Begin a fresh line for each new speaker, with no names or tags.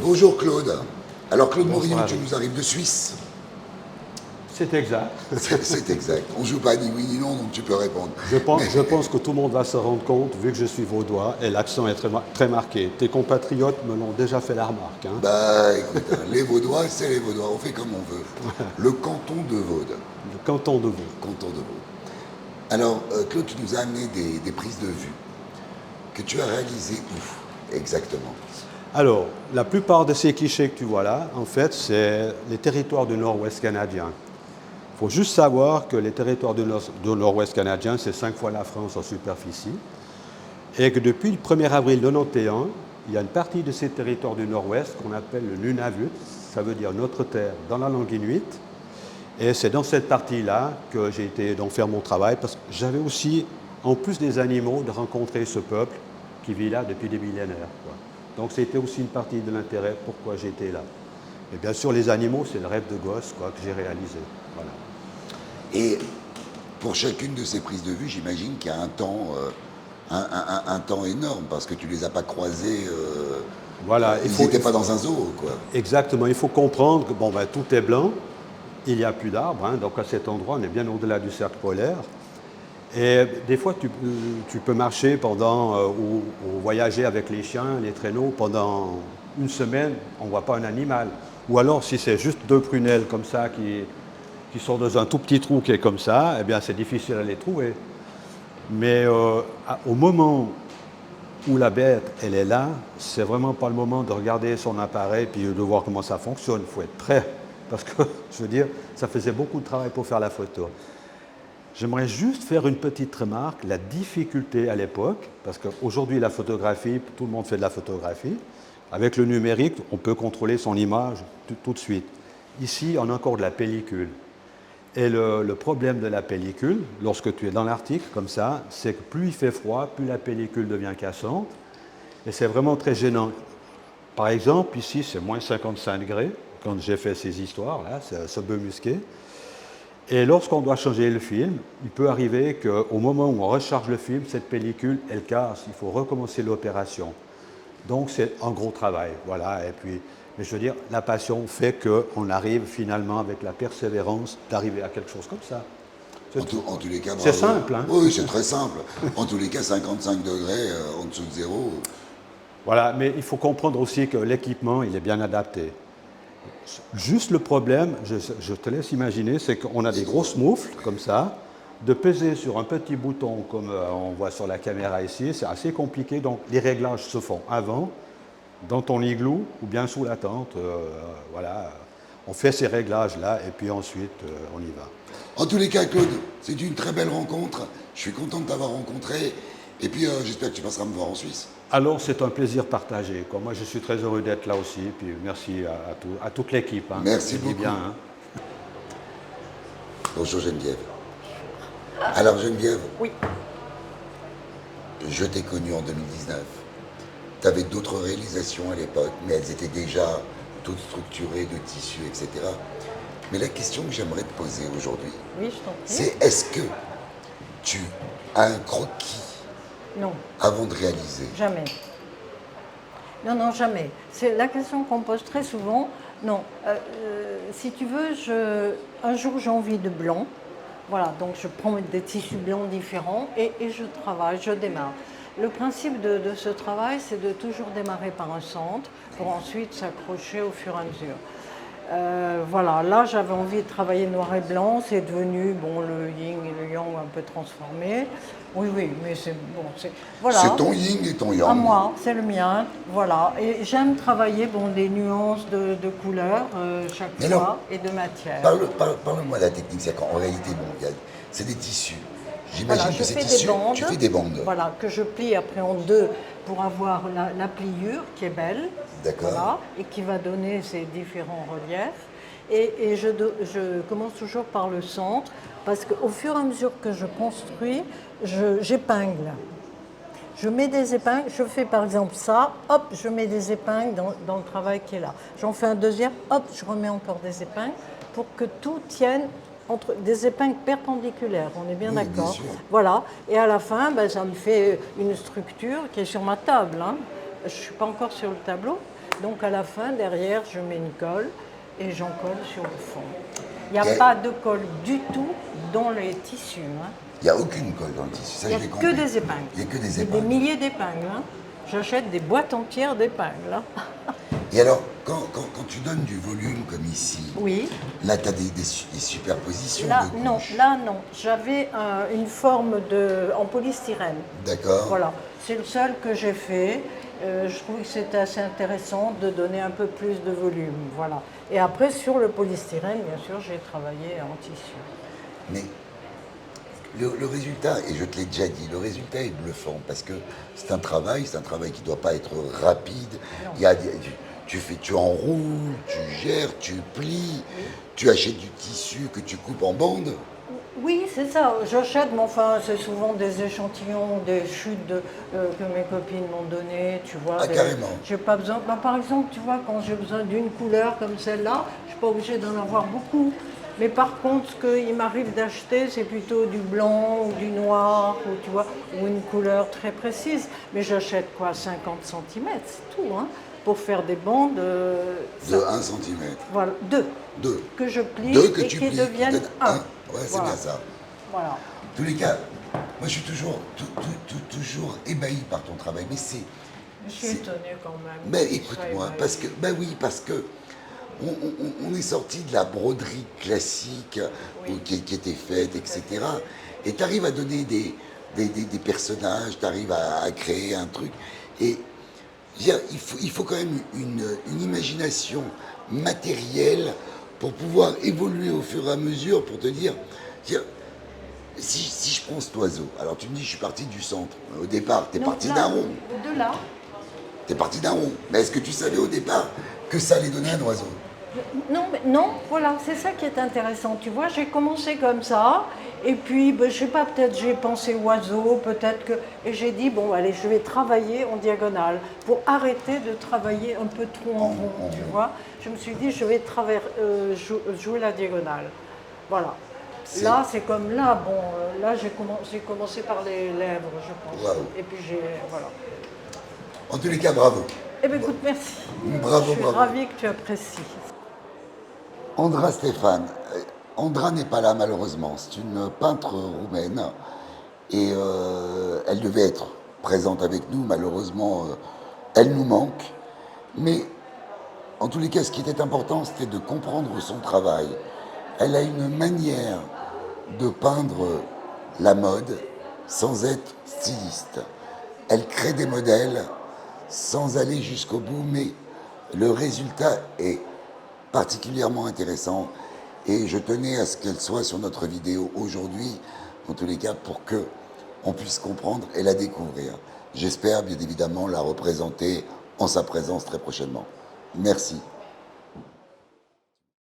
Bonjour Claude. Alors Claude Morillon,
Bonsoir.
tu nous arrives de Suisse.
C'est exact.
C'est exact. On joue pas ni oui ni non, donc tu peux répondre.
Je pense que tout le monde va se rendre compte, vu que je suis vaudois, et l'accent est très marqué. Tes compatriotes me l'ont déjà fait la remarque. Hein.
Bah écoute, les Vaudois, c'est les Vaudois, on fait comme on veut. Le canton de Vaud.
Le canton de Vaud.
Canton de Vaud. Alors Claude, tu nous as amené des prises de vue que tu as réalisées où exactement?
Alors, la plupart de ces clichés que tu vois là, en fait, c'est les territoires du nord-ouest canadien. Il faut juste savoir que les territoires du nord-ouest canadien, c'est 5 fois la France en superficie, et que depuis le 1er avril 1991, il y a une partie de ces territoires du nord-ouest qu'on appelle le Nunavut, ça veut dire notre terre dans la langue inuite, et c'est dans cette partie-là que j'ai été donc faire mon travail, parce que j'avais aussi, en plus des animaux, de rencontrer ce peuple qui vit là depuis des millénaires, quoi. Donc c'était aussi une partie de l'intérêt pourquoi j'étais là. Et bien sûr, les animaux, c'est le rêve de gosse quoi, que j'ai réalisé. Voilà.
Et pour chacune de ces prises de vue, j'imagine qu'il y a un temps, un temps énorme, parce que tu les as pas croisés.
Voilà,
ils n'étaient pas dans un zoo, quoi.
Exactement, il faut comprendre que bon, ben, tout est blanc, il n'y a plus d'arbres, hein, donc à cet endroit, on est bien au-delà du cercle polaire. Et des fois, tu peux marcher pendant, ou voyager avec les chiens, les traîneaux, pendant une semaine, on ne voit pas un animal. Ou alors, si c'est juste deux prunelles comme ça qui sont dans un tout petit trou qui est comme ça, eh bien, c'est difficile à les trouver. Mais au moment où la bête, elle est là, c'est vraiment pas le moment de regarder son appareil puis de voir comment ça fonctionne. Il faut être prêt. Parce que, je veux dire, ça faisait beaucoup de travail pour faire la photo. J'aimerais juste faire une petite remarque, la difficulté à l'époque, parce qu'aujourd'hui la photographie, tout le monde fait de la photographie. Avec le numérique, on peut contrôler son image tout de suite. Ici, on a encore de la pellicule. Et le problème de la pellicule, lorsque tu es dans l'Arctique, comme ça, c'est que plus il fait froid, plus la pellicule devient cassante. Et c'est vraiment très gênant. Par exemple, ici, c'est moins 55 degrés, quand j'ai fait ces histoires-là, c'est un peu musqué. Et lorsqu'on doit changer le film, il peut arriver qu'au moment où on recharge le film, cette pellicule, elle casse, il faut recommencer l'opération. Donc c'est un gros travail, voilà. Et puis, mais je veux dire, la passion fait qu'on arrive finalement, avec la persévérance, d'arriver à quelque chose comme ça.
En tous les cas,
c'est
bravo.
simple, hein?
Oui, c'est très simple. En tous les cas, 55 degrés en dessous de zéro.
Voilà, mais il faut comprendre aussi que l'équipement, il est bien adapté. Juste le problème, je te laisse imaginer, c'est qu'on a des grosses moufles comme ça, de peser sur un petit bouton comme on voit sur la caméra ici, c'est assez compliqué, donc les réglages se font avant, dans ton igloo ou bien sous la tente, voilà, on fait ces réglages-là et puis ensuite on y va.
En tous les cas, Claude, c'est une très belle rencontre. Je suis content de t'avoir rencontré. Et puis, j'espère que tu passeras me voir en Suisse.
Alors, c'est un plaisir partagé, quoi. Moi, je suis très heureux d'être là aussi. Puis merci à toute l'équipe. Hein.
Merci beaucoup.
Bien, hein.
Bonjour Geneviève. Alors Geneviève,
Oui.
je t'ai connue en 2019. Tu avais d'autres réalisations à l'époque, mais elles étaient déjà toutes structurées de tissus, etc. Mais la question que j'aimerais te poser aujourd'hui,
Oui, je t'en prie.
c'est est-ce que tu as un croquis
Non,
avant de réaliser?
jamais. Non, non, jamais. C'est la question qu'on pose très souvent. Non, si tu veux, un jour j'ai envie de blanc. Voilà, donc je prends des tissus blancs différents et je travaille, je démarre. Le principe de ce travail, c'est de toujours démarrer par un centre pour ensuite s'accrocher au fur et à mesure. Voilà, là j'avais envie de travailler noir et blanc, c'est devenu bon, le yin et le yang un peu transformé. Oui, oui, mais c'est bon, voilà.
C'est ton yin et ton yang.
À moi, c'est le mien, voilà. Et j'aime travailler bon, des nuances de couleurs chaque
Mais
fois
non.
et de matière.
Parle-moi de la technique, c'est qu'en réalité, bon, c'est des tissus. J'imagine
Voilà,
que
je
ces
fais des
tissus,
bandes,
tu fais des bandes.
voilà, que je plie après en deux pour avoir la pliure qui est belle,
D'accord.
voilà, et qui va donner ces différents reliefs. Et je commence toujours par le centre, parce qu'au fur et à mesure que je construis, j'épingle. Je mets des épingles, je fais par exemple ça, hop, je mets des épingles dans le travail qui est là. J'en fais un deuxième, hop, je remets encore des épingles pour que tout tienne entre des épingles perpendiculaires, on est bien
Oui, bien
d'accord.
sûr.
Voilà, et à la fin, ben, ça me fait une structure qui est sur ma table, hein. Je ne suis pas encore sur le tableau, donc à la fin, derrière, je mets une colle et j'en colle sur le fond. Il n'y a
Et-
pas de colle du tout dans les tissus, hein.
Il n'y a aucune colle dans le tissu, ça
Il
je
n'y
l'ai
a
compris.
que des épingles.
Il n'y a que des
Et des
épingles.
milliers d'épingles, hein. J'achète des boîtes entières d'épingles, hein.
Et alors, quand tu donnes du volume comme ici,
Oui.
là tu as des superpositions
Là,
de
non,
couches.
là, non. J'avais une forme en polystyrène.
D'accord.
Voilà, c'est le seul que j'ai fait. Je trouvais que c'était assez intéressant de donner un peu plus de volume. Voilà. Et après, sur le polystyrène, bien sûr, j'ai travaillé en tissu.
Mais le résultat, et je te l'ai déjà dit, le résultat est bluffant parce que c'est un travail qui ne doit pas être rapide. Il y a tu enroules, tu gères, tu plies, tu achètes du tissu que tu coupes en bandes.
Oui, c'est ça. J'achète, mais enfin, c'est souvent des échantillons, des chutes que mes copines m'ont données, tu vois.
Ah, carrément.
J'ai pas besoin. Bah, par exemple, tu vois, quand j'ai besoin d'une couleur comme celle-là, je suis pas obligée d'en avoir beaucoup. Mais par contre, ce qu'il m'arrive d'acheter, c'est plutôt du blanc ou du noir, ou tu vois, ou une couleur très précise. Mais j'achète quoi, 50 cm, c'est tout, hein, pour faire des bandes.
De 1 cm.
Voilà, deux.
Deux.
Que je plie
Deux que
et
tu
qui
plies,
deviennent
donnes
un.
Ouais, c'est
Voilà.
bien ça.
Voilà.
En tous les cas, moi je suis toujours, toujours ébahi par ton travail. Mais c'est.
Je suis étonnée quand même.
Mais
Je
écoute-moi,
serais
parce que, ben oui, parce que on est sorti de la broderie classique qui était faite, etc. Et tu arrives à donner des personnages, tu arrives à créer un truc. Et je veux dire, il faut quand même une imagination matérielle pour pouvoir évoluer au fur et à mesure, pour te dire, si je prends cet oiseau, alors tu me dis, je suis parti du centre. Au départ, tu es
Non,
parti
là,
d'un rond.
De là.
T'es parti d'un rond. Mais est-ce que tu savais au départ que ça allait donner un oiseau?
Non, mais non, voilà, c'est ça qui est intéressant. Tu vois, j'ai commencé comme ça, et puis, ben, je sais pas, peut-être j'ai pensé oiseau, peut-être que. Et j'ai dit, bon, allez, je vais travailler en diagonale pour arrêter de travailler un peu trop en rond, tu vois. Je me suis dit, je vais jouer la diagonale. Voilà. Là, c'est comme là, bon, là, j'ai commencé par les lèvres, je pense.
Waouh.
Et puis, voilà.
En tous les cas, bravo.
Eh bien, écoute, merci.
Bravo,
Je suis
bravo.
ravie que tu apprécies.
Andra Stéphane. Andra n'est pas là malheureusement. C'est une peintre roumaine et elle devait être présente avec nous. Malheureusement, elle nous manque. Mais en tous les cas, ce qui était important, c'était de comprendre son travail. Elle a une manière de peindre la mode sans être styliste. Elle crée des modèles sans aller jusqu'au bout, mais le résultat est particulièrement intéressant et je tenais à ce qu'elle soit sur notre vidéo aujourd'hui, en tous les cas, pour que on puisse comprendre et la découvrir. J'espère bien évidemment la représenter en sa présence très prochainement. Merci.